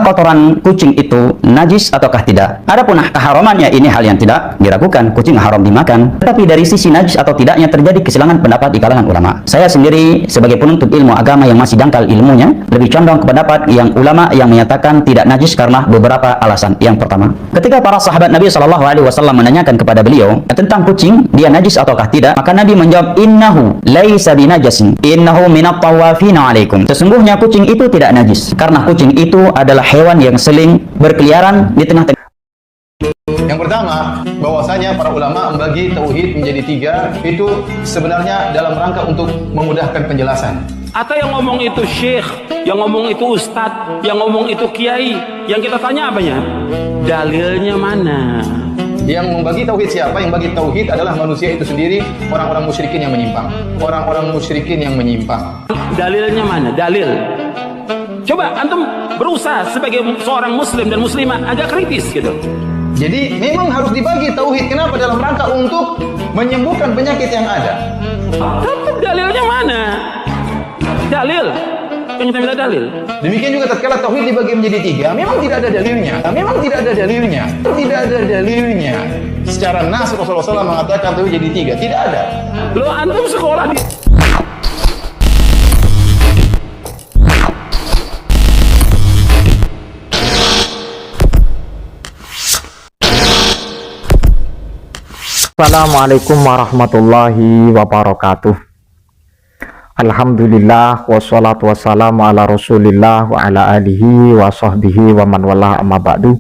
Kotoran kucing itu najis ataukah tidak? Adapun keharamannya ini hal yang tidak diragukan, kucing haram dimakan. Tetapi dari sisi najis atau tidaknya terjadi keselangan pendapat di kalangan ulama. Saya sendiri sebagai penuntut ilmu agama yang masih dangkal ilmunya, lebih condong ke pendapat yang ulama yang menyatakan tidak najis karena beberapa alasan. Yang pertama, ketika para sahabat Nabi SAW menanyakan kepada beliau tentang kucing, dia najis ataukah tidak, maka Nabi menjawab, innahu laisa binajasin, innahu minat tawafina alaikum. Sesungguhnya kucing itu tidak najis karena kucing itu adalah hewan yang sering berkeliaran di tengah-tengah. Yang pertama, bahwasanya para ulama membagi tauhid menjadi tiga, itu sebenarnya dalam rangka untuk memudahkan penjelasan. Atau yang ngomong itu syekh, yang ngomong itu ustadz, yang ngomong itu kiai, yang kita tanya apanya? Dalilnya mana? Yang membagi tauhid siapa? Yang bagi tauhid adalah manusia itu sendiri, orang-orang musyrikin yang menyimpang. Orang-orang musyrikin yang menyimpang. Dalilnya mana? Dalil. Coba antum berusaha sebagai seorang muslim dan muslimah agak kritis gitu. Jadi memang harus dibagi tauhid. Kenapa? Dalam rangka untuk menyembuhkan penyakit yang ada. Tapi dalilnya mana? Dalil. Yang kita minta dalil. Demikian juga tatkala tauhid dibagi menjadi tiga, memang tidak ada dalilnya. Memang tidak ada dalilnya. Tidak ada dalilnya. Secara nas Rasulullah SAW mengatakan tauhid jadi tiga. Tidak ada. Lo antum sekolah di Assalamualaikum warahmatullahi wabarakatuh. Alhamdulillah wassalatu wassalamu ala rasulillah wa ala alihi wa sahbihi wa man wala amma ba'du.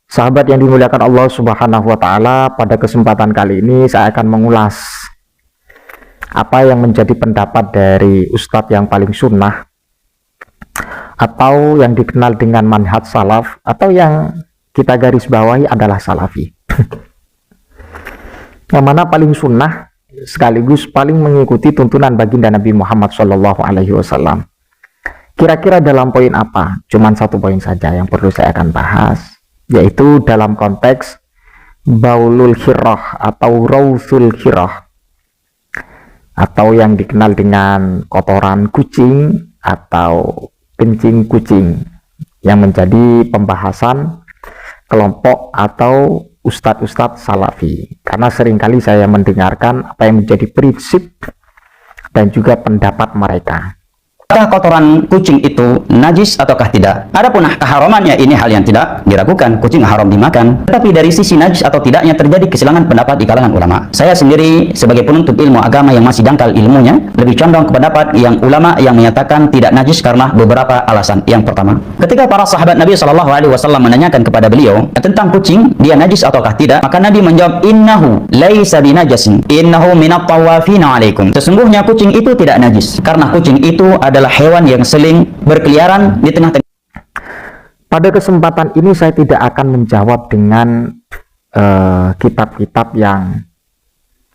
Sahabat yang dimuliakan Allah subhanahu wa ta'ala, pada kesempatan kali ini saya akan mengulas apa yang menjadi pendapat dari ustadz yang paling sunnah, atau yang dikenal dengan manhaj salaf, atau yang kita garis bawahi adalah salafi. Yang mana paling sunnah sekaligus paling mengikuti tuntunan baginda Nabi Muhammad SAW. Kira-kira dalam poin apa? Cuman satu poin saja yang perlu saya akan bahas, yaitu dalam konteks baulul khirah atau rawthul khirah, atau yang dikenal dengan kotoran kucing atau kencing kucing, yang menjadi pembahasan kelompok atau ustadz-ustadz salafi. Karena seringkali saya mendengarkan apa yang menjadi prinsip dan juga pendapat mereka. Apakah kotoran kucing itu najis ataukah tidak? Adapun keharamannya ini hal yang tidak diragukan, kucing haram dimakan. Tetapi dari sisi najis atau tidaknya terjadi keselangan pendapat di kalangan ulama. Saya sendiri sebagai penuntut ilmu agama yang masih dangkal ilmunya, lebih condong ke pendapat yang ulama yang menyatakan tidak najis karena beberapa alasan. Yang pertama, ketika para sahabat Nabi SAW menanyakan kepada beliau tentang kucing, dia najis ataukah tidak, maka Nabi menjawab, innahu laisa binajasin, innahu minat tawafina alaikum. Sesungguhnya kucing itu tidak najis karena kucing itu adalah hewan yang sering berkeliaran di tengah-tengah. Pada kesempatan ini saya tidak akan menjawab dengan kitab-kitab yang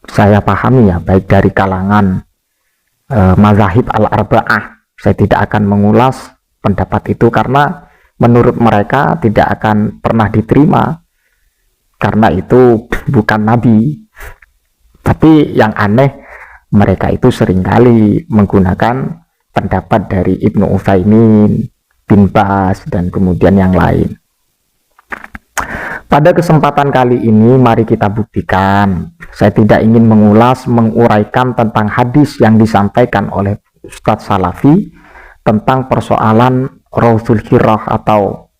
saya pahami, ya, baik dari kalangan mazahib al-arba'ah. Saya tidak akan mengulas pendapat itu karena menurut mereka tidak akan pernah diterima, karena itu bukan nabi. Tapi yang aneh, mereka itu seringkali menggunakan pendapat dari Ibnu Utsaimin, bin Baz, dan kemudian yang lain. Pada kesempatan kali ini mari kita buktikan. Saya tidak ingin menguraikan tentang hadis yang disampaikan oleh Ustadz Salafi tentang persoalan rawthul khirah atau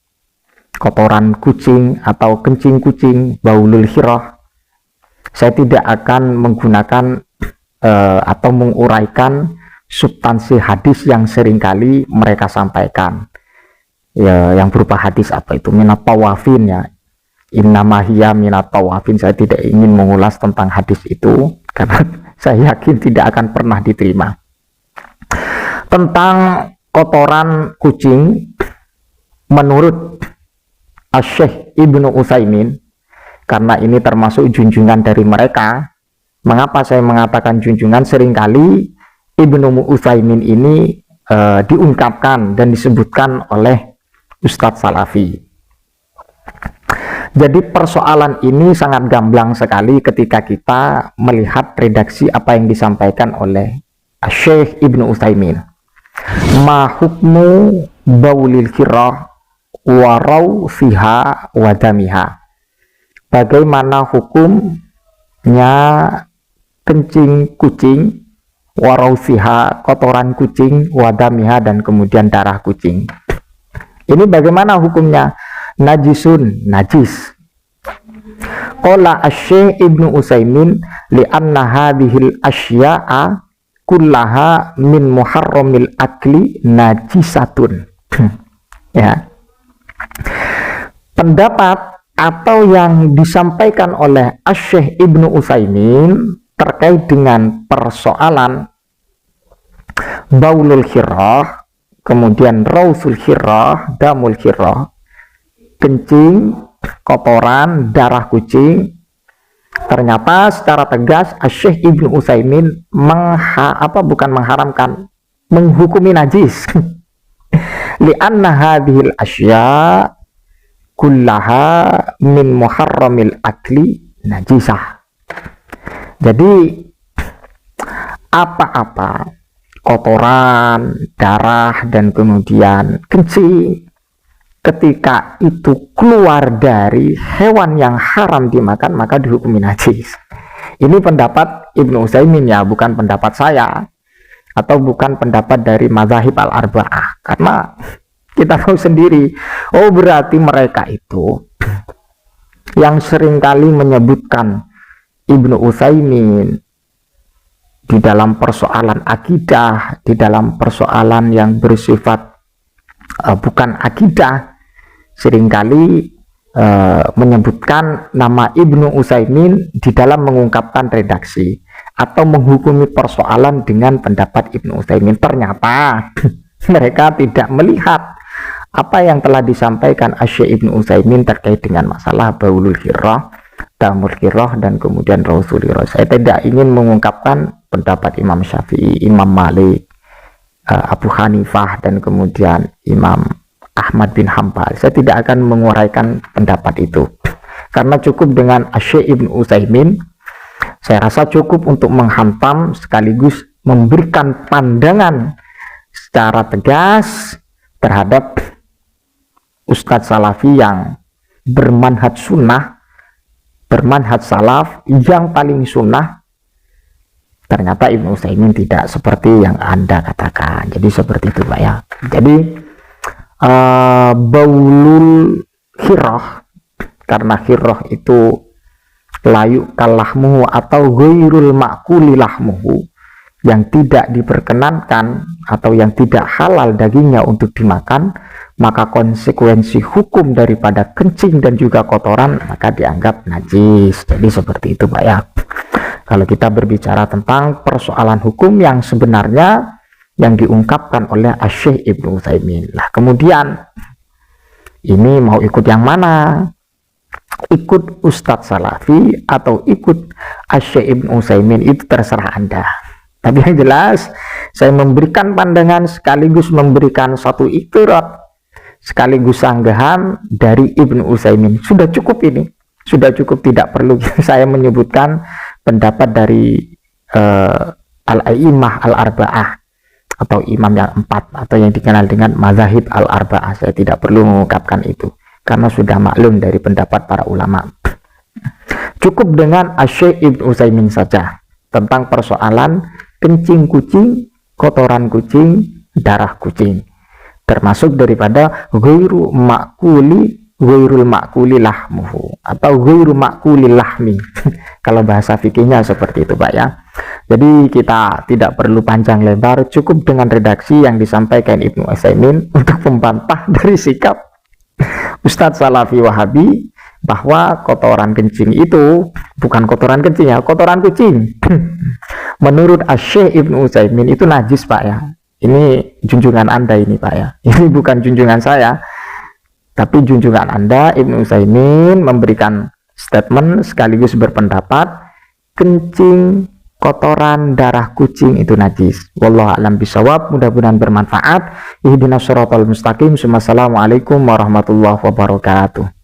kotoran kucing atau kencing kucing, baulul khirah. Saya tidak akan menggunakan atau menguraikan substansi hadis yang seringkali mereka sampaikan, ya, yang berupa hadis apa itu minat tawafin, ya, innamahiyya minat tawafin. Saya tidak ingin mengulas tentang hadis itu karena saya yakin tidak akan pernah diterima. Tentang kotoran kucing, menurut Syekh Ibnu Utsaimin, karena ini termasuk junjungan dari mereka. Mengapa saya mengatakan junjungan? Seringkali Ibnu Utsaimin ini diungkapkan dan disebutkan oleh Ustadz Salafi. Jadi persoalan ini sangat gamblang sekali ketika kita melihat redaksi apa yang disampaikan oleh Syekh Ibnu Utsaimin. Ma hukmu baulil khirrah wa rawfiha wa damiha. Bagaimana hukumnya kencing kucing, wa rawfiha, kotoran kucing, wa damiha, dan kemudian darah kucing. Ini bagaimana hukumnya? Najisun, najis. Qala Asy-Syaikh Ibnu Utsaimin li'anna hadhil asya'a kullaha min muharramil akli najisatun. Ya. Pendapat atau yang disampaikan oleh Asy-Syaikh Ibnu Utsaimin terkait dengan persoalan baulul khirrah, kemudian rausul khirrah, damul khirrah, kencing, kotoran, darah kucing, ternyata secara tegas Asy-Syaikh Ibnu Utsaimin mengharamkan, menghukumi najis. Li'anna hadhil asya kullaha min muharramil akli najisah. Jadi apa-apa kotoran, darah, dan kemudian kencing, ketika itu keluar dari hewan yang haram dimakan, maka dihukumi najis. Ini pendapat Ibnu Utsaimin ya, bukan pendapat saya, atau bukan pendapat dari mazahib al-arba'ah. Karena kita tahu sendiri, oh berarti mereka itu yang seringkali menyebutkan Ibnu Utsaimin di dalam persoalan akidah, di dalam persoalan yang bersifat bukan akidah, seringkali menyebutkan nama Ibnu Utsaimin di dalam mengungkapkan redaksi atau menghukumi persoalan dengan pendapat Ibnu Utsaimin. Ternyata mereka tidak melihat apa yang telah disampaikan Asy-Syaikh Ibnu Utsaimin terkait dengan masalah baulul khirrah, damul khirrah, dan kemudian rausul khirrah. Saya tidak ingin mengungkapkan pendapat Imam Syafi'i, Imam Malik, Abu Hanifah, dan kemudian Imam Ahmad bin Hanbal. Saya tidak akan menguraikan pendapat itu, karena cukup dengan Asy-Syaikh Ibnu Utsaimin. Saya rasa cukup untuk menghantam sekaligus memberikan pandangan secara tegas terhadap Ustadz Salafi yang bermanhaj sunnah, bermanhaj salaf yang paling sunnah. Ternyata Ibnu Utsaimin tidak seperti yang Anda katakan. Jadi seperti itu Pak ya. Jadi baulul khirrah, karena khirrah itu layu kalahmuhu atau ghairul ma'kuli lahmuhu, yang tidak diperkenankan atau yang tidak halal dagingnya untuk dimakan, maka konsekuensi hukum daripada kencing dan juga kotoran maka dianggap najis. Jadi seperti itu Pak ya. Kalau kita berbicara tentang persoalan hukum yang sebenarnya yang diungkapkan oleh Asy-Syaikh Ibnu Utsaimin. Lah kemudian ini mau ikut yang mana? Ikut Ustadz Salafi atau ikut Asy-Syaikh Ibnu Utsaimin, itu terserah Anda. Tapi yang jelas saya memberikan pandangan sekaligus memberikan satu iktirat sekaligus sanggahan dari Ibnu Utsaimin. Sudah cukup ini. Sudah cukup, tidak perlu saya menyebutkan pendapat dari al-a'immah al-arba'ah atau imam yang 4 atau yang dikenal dengan mazahib al-arba'ah. Saya tidak perlu mengungkapkan itu karena sudah maklum dari pendapat para ulama. Cukup dengan Asy-Syaikh Ibnu Utsaimin saja tentang persoalan kencing kucing, kotoran kucing, darah kucing, termasuk daripada ghairul ma'kuli lahmuhu atau ghairu ma'kuli lahmi. Kalau bahasa fikihnya seperti itu Pak ya. Jadi kita tidak perlu panjang lebar, cukup dengan redaksi yang disampaikan Ibnu Utsaimin untuk membantah dari sikap Ustadz Salafi Wahabi bahwa kotoran kencing itu bukan kotoran kencing ya, kotoran kucing. Menurut Asy-Syaikh Ibnu Utsaimin itu najis Pak ya. Ini junjungan Anda ini Pak ya. Ini bukan junjungan saya, tapi junjungan Anda. Ibnu Utsaimin memberikan statement sekaligus berpendapat kencing, kotoran, darah kucing itu najis. Wallahu a'lam bishawab. Mudah-mudahan bermanfaat. Ihdinas shiratal mustaqim. Assalamualaikum warahmatullahi wabarakatuh.